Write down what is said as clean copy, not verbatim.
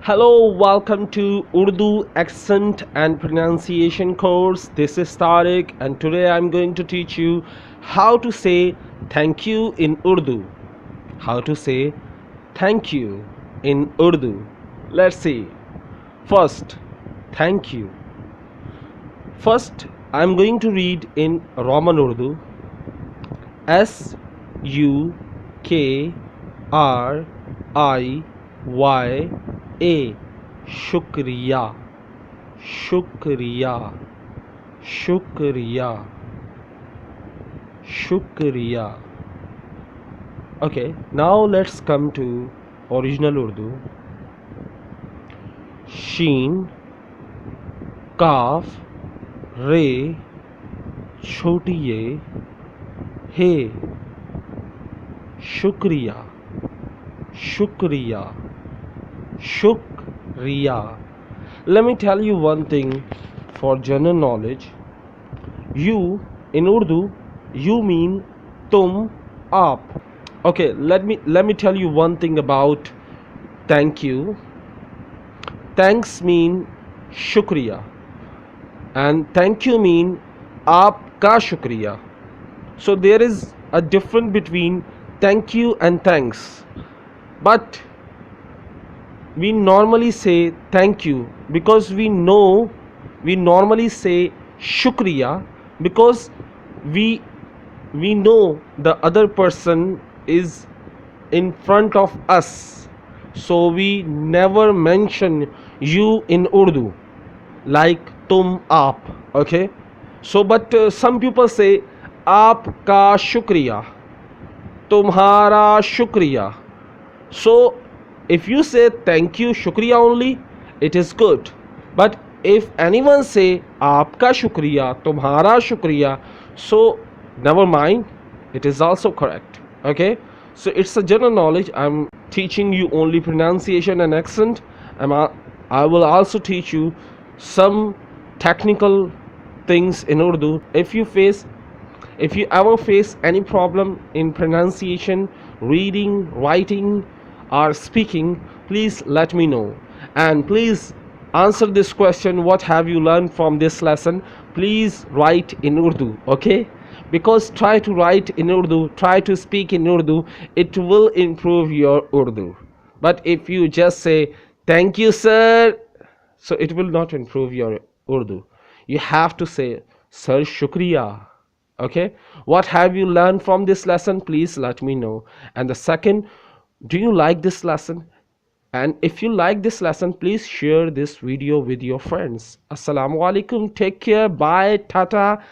Hello, welcome to Urdu accent and pronunciation course. This is Tariq, and today I'm going to teach you how to say thank you in Urdu. How to say thank you in Urdu. Let's see. First, thank you. First, I'm going to read in Roman Urdu. SUKRIYA. शुक्रिया शुक्रिया शुक्रिया शुक्रिया. Okay, now let's come to original Urdu. शीन काफ रे छोटी ये हे शुक्रिया शुक्रिया शुक्रिया. Let me tell you one thing for general knowledge. You in Urdu, you mean tum, aap. Okay, let me tell you one thing about thank you. Thanks mean shukriya, and thank you mean aapka shukriya. So there is a difference between thank you and thanks. But we normally say thank you because we normally say shukriya because we know the other person is in front of us, so we never mention you in Urdu like tum, aap. Okay, so but some people say aapka shukriya, tumhara shukriya. So if you say thank you shukriya only, it is good. But if anyone say aapka shukriya, tumhara shukriya, so never mind, it is also correct. Okay, so it's a general knowledge. I'm teaching you only pronunciation and accent. I will also teach you some technical things in Urdu. If you ever face any problem in pronunciation, reading, writing or speaking, please let me know. And please answer this question: what have you learned from this lesson? Please write in Urdu. Okay, because try to write in Urdu, try to speak in Urdu, it will improve your Urdu. But if you just say thank you sir, so it will not improve your Urdu. You have to say sir shukriya. Okay, what have you learned from this lesson? Please let me know. And the second, do you like this lesson? And if you like this lesson, please share this video with your friends. Assalamu alaikum. Take care. Bye. Tata.